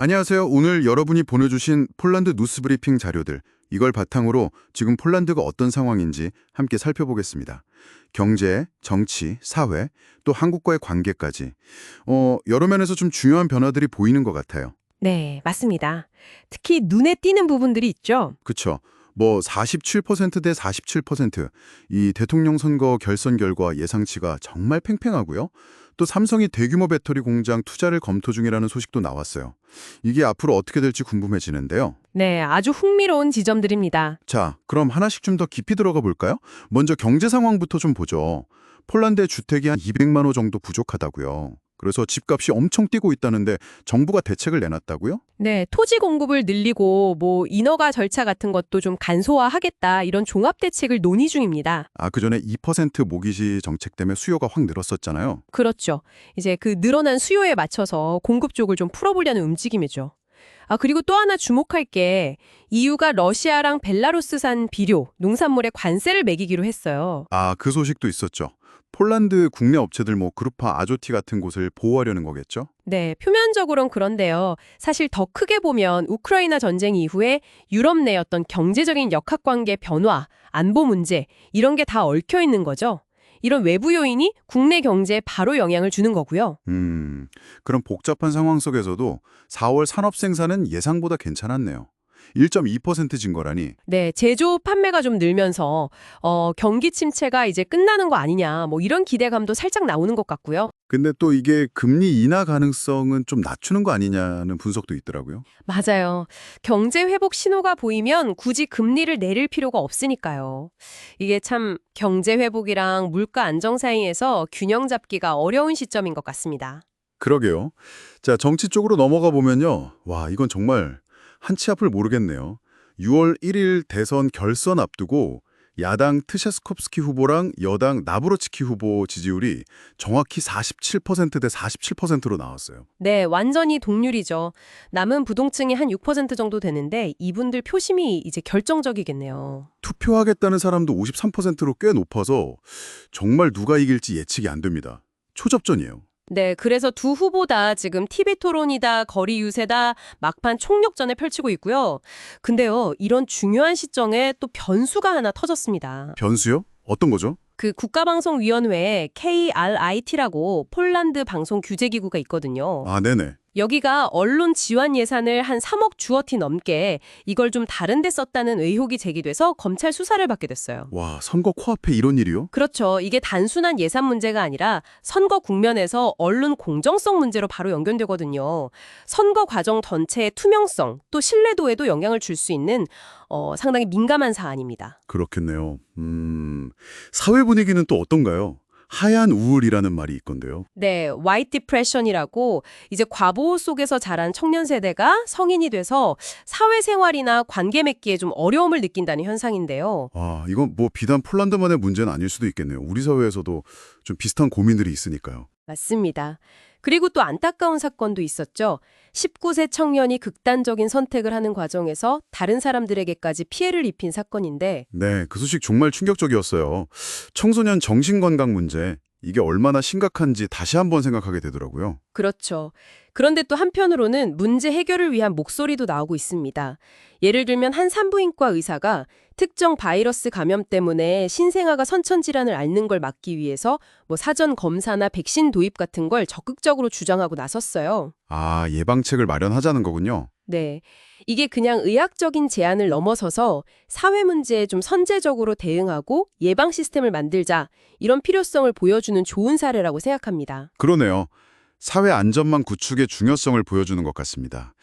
안녕하세요. 오늘 여러분이 보내주신 폴란드 뉴스브리핑 자료들, 이걸 바탕으로 지금 폴란드가 어떤 상황인지 함께 살펴보겠습니다. 경제, 정치, 사회, 또 한국과의 관계까지. 여러 면에서 좀 중요한 변화들이 보이는 것 같아요. 네, 맞습니다. 특히 눈에 띄는 부분들이 있죠. 그쵸? 47%대 47%, 이 대통령 선거 결선 결과 예상치가 정말 팽팽하고요. 또 삼성이 대규모 배터리 공장 투자를 검토 중이라는 소식도 나왔어요. 이게 앞으로 어떻게 될지 궁금해지는데요. 네, 아주 흥미로운 지점들입니다. 자, 그럼 하나씩 좀 더 깊이 들어가 볼까요? 먼저 경제 상황부터 좀 보죠. 폴란드의 주택이 한 200만 호 정도 부족하다고요. 그래서 집값이 엄청 뛰고 있다는데 정부가 대책을 내놨다고요? 네, 토지 공급을 늘리고 인허가 절차 같은 것도 좀 간소화하겠다 이런 종합 대책을 논의 중입니다. 아, 그전에 2% 모기지 정책 때문에 수요가 확 늘었었잖아요. 그렇죠. 이제 그 늘어난 수요에 맞춰서 공급 쪽을 좀 풀어보려는 움직임이죠. 아, 그리고 또 하나 주목할 게 EU가 러시아랑 벨라루스산 비료, 농산물에 관세를 매기기로 했어요. 아, 그 소식도 있었죠. 폴란드 국내 업체들 그루파 아조티 같은 곳을 보호하려는 거겠죠? 네, 표면적으로는 그런데요. 사실 더 크게 보면 우크라이나 전쟁 이후에 유럽 내 어떤 경제적인 역학관계 변화, 안보 문제 이런 게 다 얽혀 있는 거죠. 이런 외부 요인이 국내 경제에 바로 영향을 주는 거고요. 그런 복잡한 상황 속에서도 4월 산업 생산은 예상보다 괜찮았네요. 1.2%진 거라니. 네, 제조 판매가 좀 늘면서 경기 침체가 이제 끝나는 거 아니냐 이런 기대감도 살짝 나오는 것 같고요. 근데 또 이게 금리 인하 가능성은 좀 낮추는 거 아니냐는 분석도 있더라고요. 맞아요. 경제 회복 신호가 보이면 굳이 금리를 내릴 필요가 없으니까요. 이게 참 경제 회복이랑 물가 안정 사이에서 균형 잡기가 어려운 시점인 것 같습니다. 그러게요. 자, 정치 쪽으로 넘어가 보면요. 와, 이건 정말 한치 앞을 모르겠네요. 6월 1일 대선 결선 앞두고 야당 트샤스콥스키 후보랑 여당 나브로츠키 후보 지지율이 정확히 47%대 47%로 나왔어요. 네, 완전히 동률이죠. 남은 부동층이 한 6% 정도 되는데 이분들 표심이 이제 결정적이겠네요. 투표하겠다는 사람도 53%로 꽤 높아서 정말 누가 이길지 예측이 안 됩니다. 초접전이에요. 네, 그래서 두 후보 다 지금 TV 토론이다, 거리 유세다, 막판 총력전을 펼치고 있고요. 근데요, 이런 중요한 시점에 또 변수가 하나 터졌습니다. 변수요? 어떤 거죠? 그 국가방송위원회에 KRIT라고 폴란드 방송 규제기구가 있거든요. 아, 네네. 여기가 언론 지원 예산을 한 3억 주어티 넘게 이걸 좀 다른 데 썼다는 의혹이 제기돼서 검찰 수사를 받게 됐어요. 와, 선거 코앞에 이런 일이요? 그렇죠. 이게 단순한 예산 문제가 아니라 선거 국면에서 언론 공정성 문제로 바로 연결되거든요. 선거 과정 전체의 투명성, 또 신뢰도에도 영향을 줄 수 있는 상당히 민감한 사안입니다. 그렇겠네요. 사회 분위기는 또 어떤가요? 하얀 우울이라는 말이 있건데요. 네, White Depression이라고 이제 과보호 속에서 자란 청년 세대가 성인이 돼서 사회생활이나 관계 맺기에 좀 어려움을 느낀다는 현상인데요. 아, 이건 비단 폴란드만의 문제는 아닐 수도 있겠네요. 우리 사회에서도 좀 비슷한 고민들이 있으니까요. 맞습니다. 그리고 또 안타까운 사건도 있었죠. 19세 청년이 극단적인 선택을 하는 과정에서 다른 사람들에게까지 피해를 입힌 사건인데 네, 그 소식 정말 충격적이었어요. 청소년 정신건강 문제, 이게 얼마나 심각한지 다시 한번 생각하게 되더라고요. 그렇죠. 그런데 또 한편으로는 문제 해결을 위한 목소리도 나오고 있습니다. 예를 들면 한 산부인과 의사가 특정 바이러스 감염 때문에 신생아가 선천질환을 앓는 걸 막기 위해서 사전 검사나 백신 도입 같은 걸 적극적으로 주장하고 나섰어요. 아, 예방책을 마련하자는 거군요. 네. 이게 그냥 의학적인 제안을 넘어서서 사회 문제에 좀 선제적으로 대응하고 예방 시스템을 만들자 이런 필요성을 보여주는 좋은 사례라고 생각합니다. 그러네요. 사회 안전망 구축의 중요성을 보여주는 것 같습니다.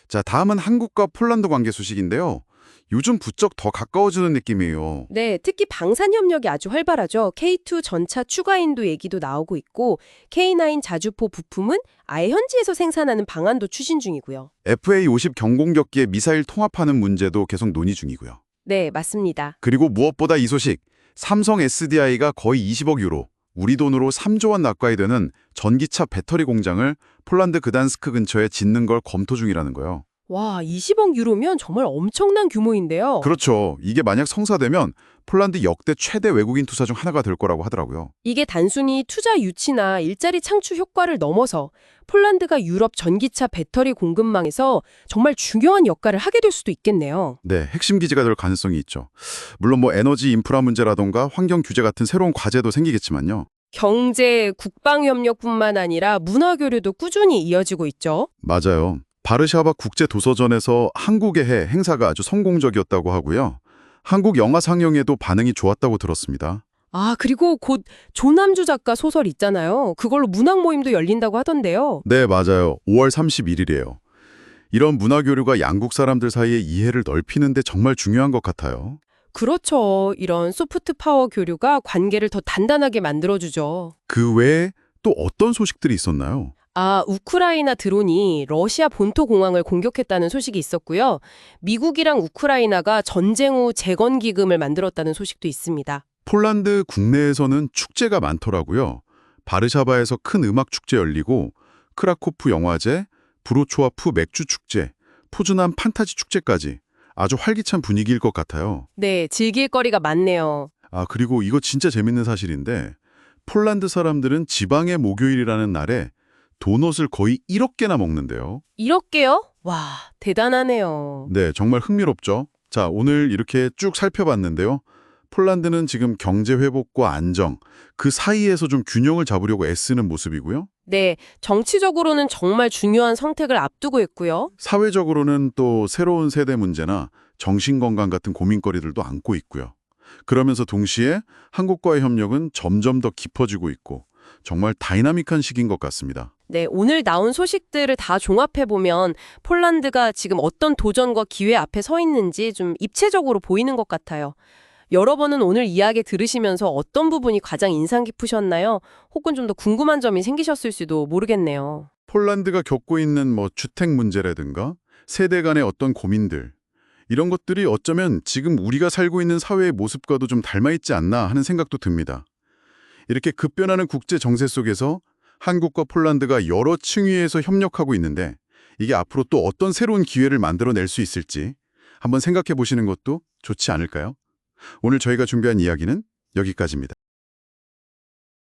자, 다음은 한국과 폴란드 관계 소식인데요. 요즘 부쩍 더 가까워지는 느낌이에요. 네, 특히 방산 협력이 아주 활발하죠. K2 전차 추가 인도 얘기도 나오고 있고 K9 자주포 부품은 아예 현지에서 생산하는 방안도 추진 중이고요. FA-50 경공격기에 미사일 통합하는 문제도 계속 논의 중이고요. 네, 맞습니다. 그리고 무엇보다 이 소식, 삼성 SDI가 거의 20억 유로, 우리 돈으로 3조 원 낙과이 되는 전기차 배터리 공장을 폴란드 그단스크 근처에 짓는 걸 검토 중이라는 거예요. 와, 20억 유로면 정말 엄청난 규모인데요. 그렇죠. 이게 만약 성사되면 폴란드 역대 최대 외국인 투자 중 하나가 될 거라고 하더라고요. 이게 단순히 투자 유치나 일자리 창출 효과를 넘어서 폴란드가 유럽 전기차 배터리 공급망에서 정말 중요한 역할을 하게 될 수도 있겠네요. 네, 핵심 기지가 될 가능성이 있죠. 물론 뭐 에너지 인프라 문제라던가 환경 규제 같은 새로운 과제도 생기겠지만요. 경제, 국방협력뿐만 아니라 문화교류도 꾸준히 이어지고 있죠. 맞아요. 바르샤바 국제도서전에서 한국의 해 행사가 아주 성공적이었다고 하고요. 한국 영화 상영에도 반응이 좋았다고 들었습니다. 아, 그리고 곧 조남주 작가 소설 있잖아요. 그걸로 문학 모임도 열린다고 하던데요. 네, 맞아요. 5월 31일이에요. 이런 문화교류가 양국 사람들 사이의 이해를 넓히는데 정말 중요한 것 같아요. 그렇죠. 이런 소프트 파워 교류가 관계를 더 단단하게 만들어주죠. 그 외에 또 어떤 소식들이 있었나요? 아, 우크라이나 드론이 러시아 본토 공항을 공격했다는 소식이 있었고요. 미국이랑 우크라이나가 전쟁 후 재건 기금을 만들었다는 소식도 있습니다. 폴란드 국내에서는 축제가 많더라고요. 바르샤바에서 큰 음악 축제 열리고 크라코프 영화제, 브로초와프 맥주 축제, 포즈난 판타지 축제까지 아주 활기찬 분위기일 것 같아요. 네, 즐길 거리가 많네요. 아, 그리고 이거 진짜 재밌는 사실인데 폴란드 사람들은 지방의 목요일이라는 날에 도넛을 거의 1억 개나 먹는데요. 이렇게요? 와, 대단하네요. 네, 정말 흥미롭죠? 자, 오늘 이렇게 쭉 살펴봤는데요. 폴란드는 지금 경제 회복과 안정, 그 사이에서 좀 균형을 잡으려고 애쓰는 모습이고요. 네, 정치적으로는 정말 중요한 선택을 앞두고 있고요. 사회적으로는 또 새로운 세대 문제나 정신건강 같은 고민거리들도 안고 있고요. 그러면서 동시에 한국과의 협력은 점점 더 깊어지고 있고 정말 다이나믹한 시기인 것 같습니다. 네, 오늘 나온 소식들을 다 종합해보면 폴란드가 지금 어떤 도전과 기회 앞에 서 있는지 좀 입체적으로 보이는 것 같아요. 여러분은 오늘 이야기 들으시면서 어떤 부분이 가장 인상 깊으셨나요? 혹은 좀 더 궁금한 점이 생기셨을 수도 모르겠네요. 폴란드가 겪고 있는 뭐 주택 문제라든가 세대 간의 어떤 고민들 이런 것들이 어쩌면 지금 우리가 살고 있는 사회의 모습과도 좀 닮아있지 않나 하는 생각도 듭니다. 이렇게 급변하는 국제 정세 속에서 한국과 폴란드가 여러 층위에서 협력하고 있는데 이게 앞으로 또 어떤 새로운 기회를 만들어낼 수 있을지 한번 생각해 보시는 것도 좋지 않을까요? 오늘 저희가 준비한 이야기는 여기까지입니다.